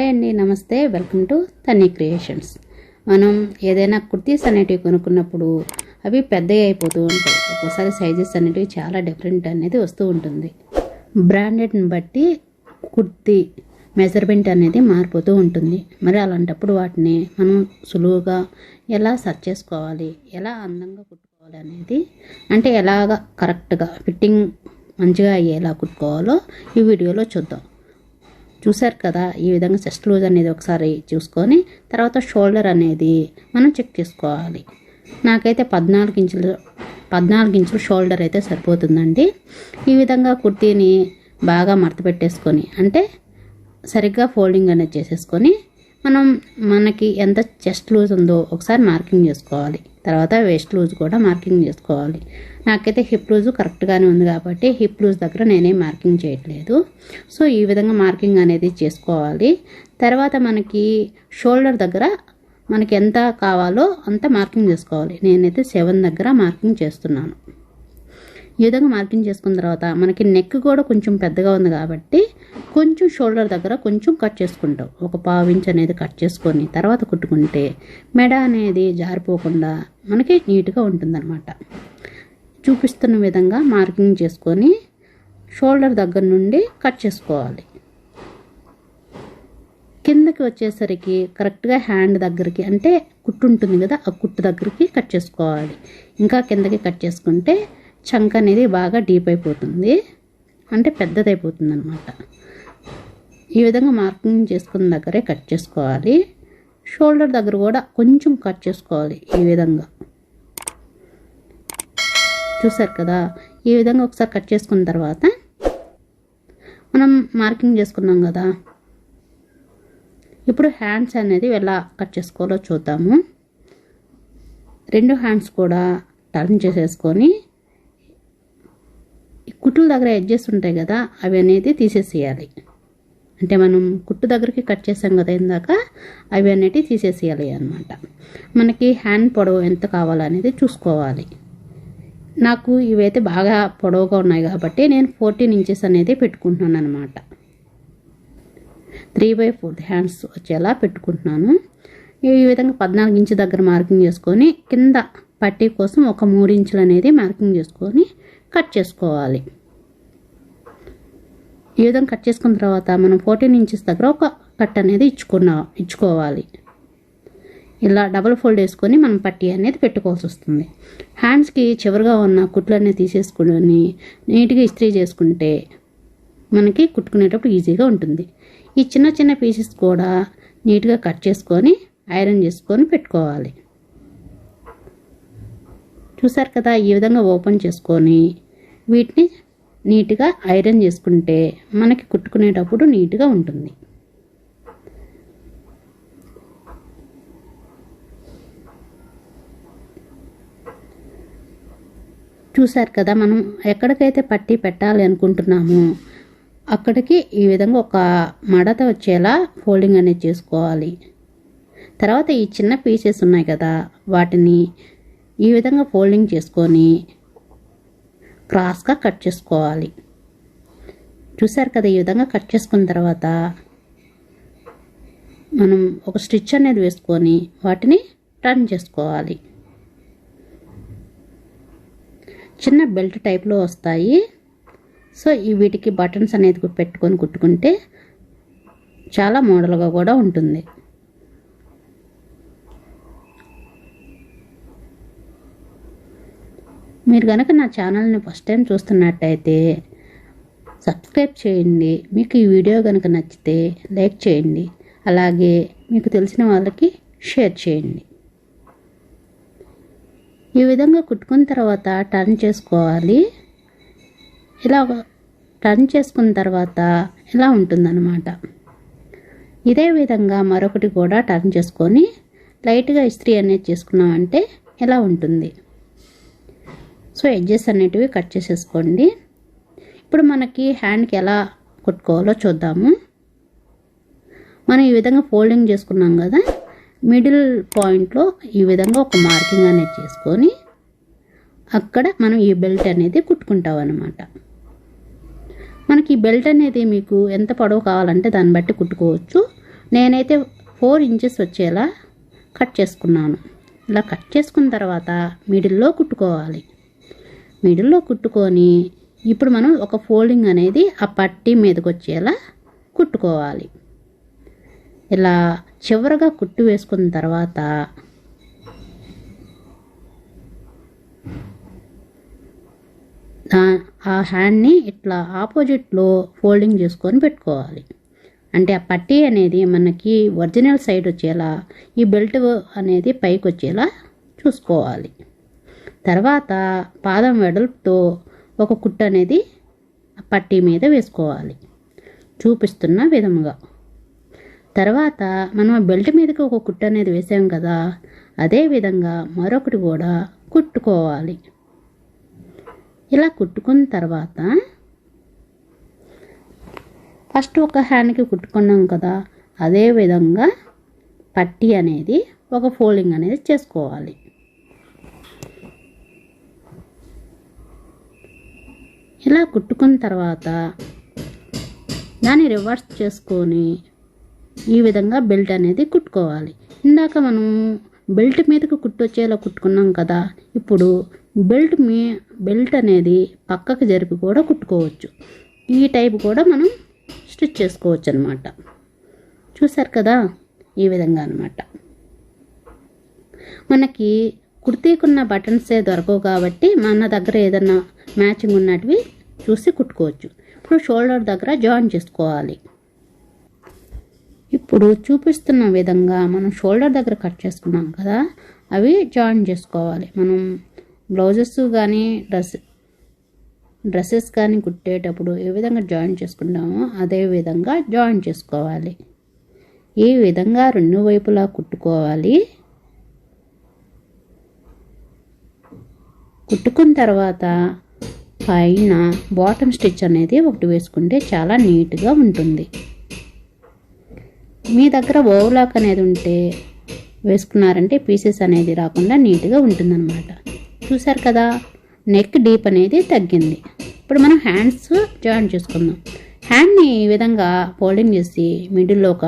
Hi అండి, నమస్తే. Welcome to Tanni creations. మనం ఏదైనా కుర్తీస్ అనేటివి కొనుక్కున్నప్పుడు అవి పెద్దవి అయిపోతూ ఉంటాయి. ఒక్కోసారి సైజెస్ అనేటివి చాలా డిఫరెంట్ అనేది వస్తూ ఉంటుంది. బ్రాండెడ్ని బట్టి కుర్తీ మెజర్మెంట్ అనేది మారిపోతూ ఉంటుంది. మరి అలాంటప్పుడు వాటిని మనం సులువుగా ఎలా సెర్చ్ చేసుకోవాలి, ఎలా అందంగా కుట్టుకోవాలి అనేది, అంటే ఎలాగ కరెక్ట్గా ఫిట్టింగ్ మంచిగా అయ్యేలా కుట్టుకోవాలో ఈ వీడియోలో చూద్దాం. చూసారు కదా, ఈ విధంగా చెస్ట్ లూజ్ అనేది ఒకసారి చూసుకొని తర్వాత షోల్డర్ అనేది మనం చెక్ చేసుకోవాలి. నాకైతే 14 ఇంచులు షోల్డర్ అయితే సరిపోతుందండి. ఈ విధంగా కుర్తీని బాగా మడత పెట్టేసుకొని, అంటే సరిగ్గా ఫోల్డింగ్ అనేది చేసేసుకొని మనకి ఎంత చెస్ట్ లూజ్ ఉందో ఒకసారి మార్కింగ్ చేసుకోవాలి. తర్వాత వేస్ట్ లూజ్ కూడా మార్కింగ్ చేసుకోవాలి. నాకైతే హిప్ లూజ్ కరెక్ట్గానే ఉంది కాబట్టి హిప్ లూజ్ దగ్గర నేనే మార్కింగ్ చేయట్లేదు. సో ఈ విధంగా మార్కింగ్ అనేది చేసుకోవాలి. తర్వాత మనకి షోల్డర్ దగ్గర మనకి ఎంత కావాలో అంత మార్కింగ్ చేసుకోవాలి. నేనైతే 7 దగ్గర మార్కింగ్ చేస్తున్నాను. ఈ విధంగా మార్కింగ్ చేసుకున్న తర్వాత మనకి నెక్ కూడా కొంచెం పెద్దగా ఉంది కాబట్టి కొంచెం షోల్డర్ దగ్గర కొంచెం కట్ చేసుకుంటాం. ఒక 1/2 ఇంచ్ అనేది కట్ చేసుకొని తర్వాత కుట్టుకుంటే మెడ అనేది జారిపోకుండా మనకి నీట్గా ఉంటుందన్నమాట. చూపిస్తున్న విధంగా మార్కింగ్ చేసుకొని షోల్డర్ దగ్గర నుండి కట్ చేసుకోవాలి. కిందకి వచ్చేసరికి కరెక్ట్గా హ్యాండ్ దగ్గరికి, అంటే కుట్టు ఉంటుంది కదా, ఆ కుట్టు దగ్గరికి కట్ చేసుకోవాలి. ఇంకా కిందకి కట్ చేసుకుంటే చంక్ అనేది బాగా డీప్ అయిపోతుంది, అంటే పెద్దదైపోతుంది అనమాట. ఈ విధంగా మార్కింగ్ చేసుకున్న దగ్గరే కట్ చేసుకోవాలి. షోల్డర్ దగ్గర కూడా కొంచెం కట్ చేసుకోవాలి. ఈ విధంగా చూసారు కదా, ఈ విధంగా ఒకసారి కట్ చేసుకున్న తర్వాత మనం మార్కింగ్ చేసుకున్నాం కదా, ఇప్పుడు హ్యాండ్స్ అనేది ఎలా కట్ చేసుకోవాలో చూద్దాము. 2 హ్యాండ్స్ కూడా టర్న్ చేసేసుకొని కుట్టుల దగ్గర ఎడ్జెస్ ఉంటాయి కదా, అవి అనేది తీసేసేయాలి. అంటే మనం కుట్టు దగ్గరికి కట్ చేసాం కదా ఇందాక, అవి అనేవి తీసేసేయాలి అన్నమాట. మనకి హ్యాండ్ పొడవు ఎంత కావాలనేది చూసుకోవాలి. నాకు ఇవైతే బాగా పొడవుగా ఉన్నాయి కాబట్టి నేను 14 ఇంచెస్ అనేది పెట్టుకుంటున్నాను అనమాట. 3/4 హ్యాండ్స్ వచ్చేలా పెట్టుకుంటున్నాను. ఈ విధంగా 14 ఇంచు దగ్గర మార్కింగ్ చేసుకొని కింద పట్టీ కోసం ఒక 3 ఇంచులు అనేది మార్కింగ్ చేసుకొని కట్ చేసుకోవాలి. ఈ విధంగా కట్ చేసుకున్న తర్వాత మనం 14 ఇంచెస్ దగ్గర ఒక కట్ అనేది ఇచ్చుకోవాలి. ఇలా డబుల్ ఫోల్డ్ వేసుకొని మనం పట్టీ అనేది పెట్టుకోవాల్సి వస్తుంది. హ్యాండ్స్కి చివరిగా ఉన్న కుట్లు అనేది తీసేసుకుని నీట్గా ఇస్త్రీ చేసుకుంటే మనకి కుట్టుకునేటప్పుడు ఈజీగా ఉంటుంది. ఈ చిన్న చిన్న పీసెస్ కూడా నీట్గా కట్ చేసుకొని ఐరన్ చేసుకొని పెట్టుకోవాలి. చూసారు కదా, ఈ విధంగా ఓపెన్ చేసుకొని వీటిని నీట్గా ఐరన్ చేసుకుంటే మనకి కుట్టుకునేటప్పుడు నీట్గా ఉంటుంది. చూసారు కదా, మనం ఎక్కడికైతే పట్టీ పెట్టాలి అనుకుంటున్నామో అక్కడికి ఈ విధంగా ఒక మడత వచ్చేలా ఫోల్డింగ్ అనేది చేసుకోవాలి. తర్వాత ఈ చిన్న పీసెస్ ఉన్నాయి కదా, వాటిని ఈ విధంగా ఫోల్డింగ్ చేసుకొని క్రాస్గా కట్ చేసుకోవాలి. చూసారు కదా, ఈ విధంగా కట్ చేసుకున్న తర్వాత మనం ఒక స్టిచ్ అనేది వేసుకొని వాటిని టర్న్ చేసుకోవాలి. చిన్న బెల్ట్ టైప్లో వస్తాయి. సో వీటికి బటన్స్ అనేది పెట్టుకొని కుట్టుకుంటే చాలా మోడల్గా కూడా ఉంటుంది. మీరు కనుక నా ఛానల్ని ఫస్ట్ టైం చూస్తున్నట్టయితే సబ్స్క్రైబ్ చేయండి. మీకు ఈ వీడియో కనుక నచ్చితే లైక్ చేయండి. అలాగే మీకు తెలిసిన వాళ్ళకి షేర్ చేయండి. ఈ విధంగా కుట్టుకున్న తర్వాత టర్న్ చేసుకోవాలి. ఇలా టర్న్ చేసుకున్న తర్వాత ఇలా ఉంటుందన్నమాట. ఇదే విధంగా మరొకటి కూడా టర్న్ చేసుకొని లైట్గా ఇస్త్రీ అనేది చేసుకున్నామంటే ఇలా ఉంటుంది. సో ఎడ్జెస్ అనేటివి కట్ చేసేసుకోండి. ఇప్పుడు మనకి హ్యాండ్కి ఎలా కుట్టుకోవాలో చూద్దాము. మనం ఈ విధంగా ఫోల్డింగ్ చేసుకున్నాం కదా, మిడిల్ పాయింట్లో ఈ విధంగా ఒక మార్కింగ్ అనేది చేసుకొని అక్కడ మనం ఈ బెల్ట్ అనేది కుట్టుకుంటాం అన్నమాట. మనకి ఈ బెల్ట్ అనేది మీకు ఎంత పొడవు కావాలంటే దాన్ని బట్టి కుట్టుకోవచ్చు. నేనైతే 4 ఇంచెస్ వచ్చేలా కట్ చేసుకున్నాను. ఇలా కట్ చేసుకున్న తర్వాత మిడిల్లో కుట్టుకోవాలి. మిడిల్లో కుట్టుకొని ఇప్పుడు మనం ఒక ఫోల్డింగ్ అనేది ఆ పట్టీ మీదకి వచ్చేలా కుట్టుకోవాలి. ఇలా చివరగా కుట్టు వేసుకున్న తర్వాత ఆ హ్యాండ్ని ఇట్లా ఆపోజిట్లో ఫోల్డింగ్ చేసుకొని పెట్టుకోవాలి. అంటే ఆ పట్టీ అనేది మనకి ఒరిజినల్ సైడ్ వచ్చేలా, ఈ బెల్ట్ అనేది పైకి వచ్చేలా చూసుకోవాలి. తర్వాత పాదం వెడల్పుతో ఒక కుట్టు అనేది పట్టీ మీద వేసుకోవాలి చూపిస్తున్న విధముగా. తర్వాత మనం బెల్ట్ మీదకి ఒక కుట్టు అనేది వేసాం కదా, అదే విధంగా మరొకటి కూడా కుట్టుకోవాలి. ఇలా కుట్టుకున్న తర్వాత ఫస్ట్ ఒక హ్యాండ్కి కుట్టుకున్నాం కదా, అదే విధంగా పట్టీ అనేది ఒక ఫోల్డింగ్ అనేది చేసుకోవాలి. ఇలా కుట్టుకున్న తర్వాత దాన్ని రివర్స్ చేసుకొని ఈ విధంగా బెల్ట్ అనేది కుట్టుకోవాలి. ఇందాక మనం బెల్ట్ మీదకి కుట్టు వచ్చేలా కుట్టుకున్నాం కదా, ఇప్పుడు బెల్ట్ అనేది పక్కకు జరిపి కూడా కుట్టుకోవచ్చు. ఈ టైప్ కూడా మనం స్టిచ్ చేసుకోవచ్చు అన్నమాట. చూసారు కదా, ఈ విధంగా అన్నమాట. మనకి కుర్తీకున్న బటన్సే దొరకవు కాబట్టి మన దగ్గర ఏదన్నా మ్యాచింగ్ ఉన్నటివి చూసి కుట్టుకోవచ్చు. ఇప్పుడు షోల్డర్ దగ్గర జాయిన్ చేసుకోవాలి. ఇప్పుడు చూపిస్తున్న విధంగా మనం షోల్డర్ దగ్గర కట్ చేసుకున్నాం కదా, అవి జాయిన్ చేసుకోవాలి. మనం బ్లౌజెస్ కానీ డ్రెస్సెస్ కానీ కుట్టేటప్పుడు ఏ విధంగా జాయిన్ చేసుకుంటామో అదే విధంగా జాయిన్ చేసుకోవాలి. ఈ విధంగా రెండు వైపులా కుట్టుకోవాలి. కుట్టుకున్న తర్వాత పైన బాటమ్ స్టిచ్ అనేది ఒకటి వేసుకుంటే చాలా నీట్గా ఉంటుంది. మీ దగ్గర ఓవర్లాక్ అనేది ఉంటే వేసుకున్నారంటే పీసెస్ అనేది రాకుండా నీట్గా ఉంటుందన్నమాట. చూసారు కదా, నెక్ డీప్ అనేది తగ్గింది. ఇప్పుడు మనం హ్యాండ్స్ జాయిన్ చేసుకుందాం. హ్యాండ్ని ఈ విధంగా ఫోల్డింగ్ చేసి మిడిల్లో ఒక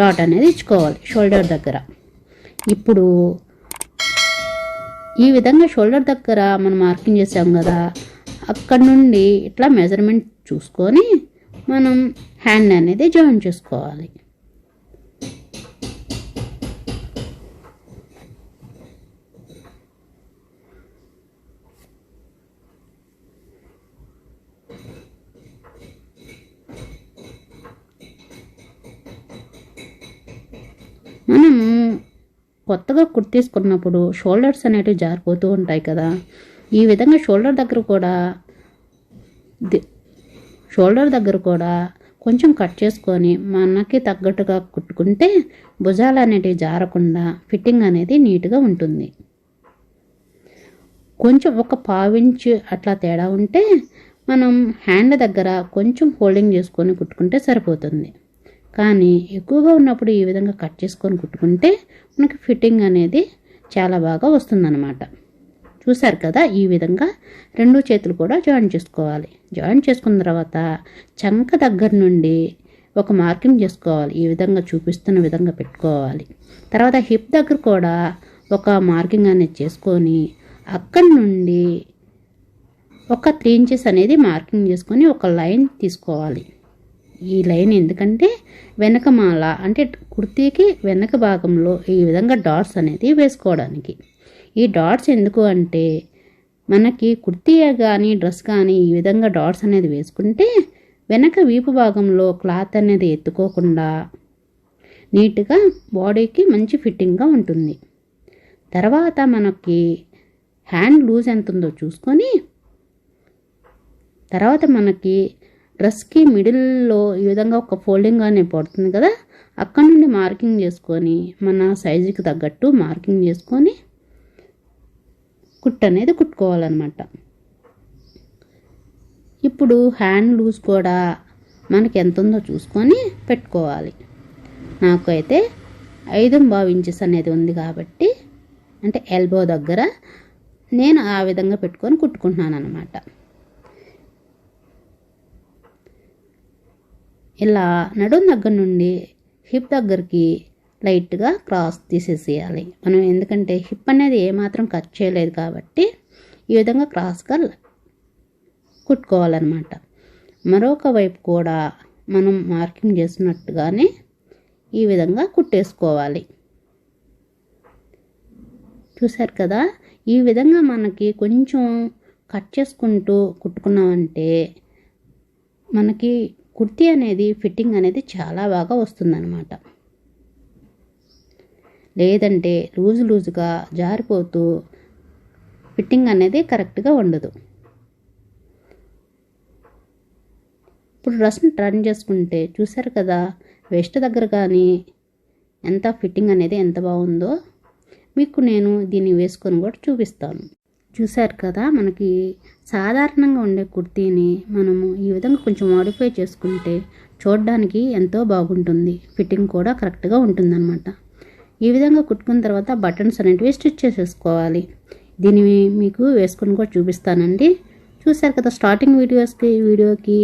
డాట్ అనేది ఇచ్చుకోవాలి షోల్డర్ దగ్గర. ఇప్పుడు ఈ విధంగా షోల్డర్ దగ్గర మనం మార్కింగ్ చేసాం కదా, అక్కడ నుండి ఇట్లా మెజర్మెంట్ చూసుకొని మనం హ్యాండ్ అనేది జాయిన్ చేసుకోవాలి. మనము కొత్తగా కుర్తీసుకున్నప్పుడు షోల్డర్స్ అనేటివి జారిపోతూ ఉంటాయి కదా, ఈ విధంగా షోల్డర్ దగ్గర కూడా కొంచెం కట్ చేసుకొని మనకి తగ్గట్టుగా కుట్టుకుంటే భుజాలు అనేటివి జారకుండా ఫిట్టింగ్ అనేది నీట్గా ఉంటుంది. కొంచెం ఒక 1/4 ఇంచ్ అట్లా తేడా ఉంటే మనం హ్యాండ్ దగ్గర కొంచెం ఫోల్డింగ్ చేసుకొని కుట్టుకుంటే సరిపోతుంది. కానీ ఎక్కువగా ఉన్నప్పుడు ఈ విధంగా కట్ చేసుకొని కుట్టుకుంటే మనకి ఫిట్టింగ్ అనేది చాలా బాగా వస్తుందన్నమాట. చూసారు కదా, ఈ విధంగా రెండు చేతులు కూడా జాయిన్ చేసుకోవాలి. జాయిన్ చేసుకున్న తర్వాత చంక దగ్గర నుండి ఒక మార్కింగ్ చేసుకోవాలి. ఈ విధంగా చూపిస్తున్న విధంగా పెట్టుకోవాలి. తర్వాత హిప్ దగ్గర కూడా ఒక మార్కింగ్ అనేది చేసుకొని అక్కడి నుండి ఒక 3 ఇంచెస్ అనేది మార్కింగ్ చేసుకొని ఒక లైన్ తీసుకోవాలి. ఈ లైన్ ఎందుకంటే వెనకమాల అంటే కుర్తీకి వెనక భాగంలో ఈ విధంగా డాట్స్ అనేది వేసుకోవడానికి. ఈ డాట్స్ ఎందుకు అంటే మనకి కుర్తీ కానీ డ్రెస్ కానీ ఈ విధంగా డాట్స్ అనేది వేసుకుంటే వెనక వీపు భాగంలో క్లాత్ అనేది ఎత్తుకోకుండా నీట్గా బాడీకి మంచి ఫిట్టింగ్గా ఉంటుంది. తర్వాత మనకి హ్యాండ్ లూజ్ ఎంత ఉందో చూసుకొని తర్వాత మనకి డ్రెస్కి మిడిల్లో ఈ విధంగా ఒక ఫోల్డింగ్ అనేది పడుతుంది కదా, అక్కడ నుండి మార్కింగ్ చేసుకొని మన సైజుకి తగ్గట్టు మార్కింగ్ చేసుకొని కుట్టు అనేది కుట్టుకోవాలన్నమాట. ఇప్పుడు హ్యాండ్ లూజ్ కూడా మనకి ఎంత ఉందో చూసుకొని పెట్టుకోవాలి. నాకు అయితే 5.25 ఇంచెస్ అనేది ఉంది కాబట్టి అంటే ఎల్బో దగ్గర నేను ఆ విధంగా పెట్టుకొని కుట్టుకుంటున్నాను అన్నమాట. ఇలా నడుం దగ్గర నుండి హిప్ దగ్గరికి లైట్గా క్రాస్ తీసేసేయాలి మనం, ఎందుకంటే హిప్ అనేది ఏమాత్రం కట్ చేయలేదు కాబట్టి ఈ విధంగా క్రాస్గా కుట్టుకోవాలన్నమాట. మరొక వైపు కూడా మనం మార్కింగ్ చేసినట్టుగానే ఈ విధంగా కుట్టేసుకోవాలి. చూసారు కదా, ఈ విధంగా మనకి కొంచెం కట్ చేసుకుంటూ కుట్టుకున్నామంటే మనకి కుర్తీ అనేది ఫిట్టింగ్ అనేది చాలా బాగా వస్తుందన్నమాట. లేదంటే లూజుగా జారిపోతూ ఫిట్టింగ్ అనేది కరెక్ట్గా ఉండదు. ఇప్పుడు డ్రెస్ని టర్న్ చేసుకుంటే చూసారు కదా, వెస్ట్ దగ్గర కానీ ఎంత ఫిట్టింగ్ అనేది ఎంత బాగుందో మీకు నేను దీన్ని వేసుకొని కూడా చూపిస్తాను. చూసారు కదా, మనకి సాధారణంగా ఉండే కుర్తీని మనము ఈ విధంగా కొంచెం మోడిఫై చేసుకుంటే చూడడానికి ఎంతో బాగుంటుంది, ఫిట్టింగ్ కూడా కరెక్ట్గా ఉంటుందన్నమాట. ఈ విధంగా కుట్టుకున్న తర్వాత బటన్స్ అనేటివి స్టిచ్ చేసేసుకోవాలి. దీన్ని మీకు వేసుకొని కూడా చూపిస్తానండి. చూసారు కదా, స్టార్టింగ్ వీడియోకి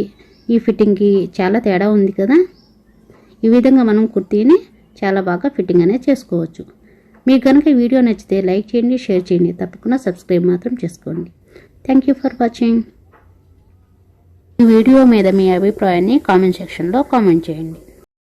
ఈ ఫిట్టింగ్కి చాలా తేడా ఉంది కదా. ఈ విధంగా మనం కుర్తీని చాలా బాగా ఫిట్టింగ్ అనేది చేసుకోవచ్చు. మీకు కనుక ఈ వీడియో నచ్చితే లైక్ చేయండి, షేర్ చేయండి, తప్పకుండా సబ్స్క్రైబ్ మాత్రం చేసుకోండి. Thank you for watching. ఈ వీడియో మీద మీ అభిప్రాయాన్ని కామెంట్ సెక్షన్లో కామెంట్ చేయండి.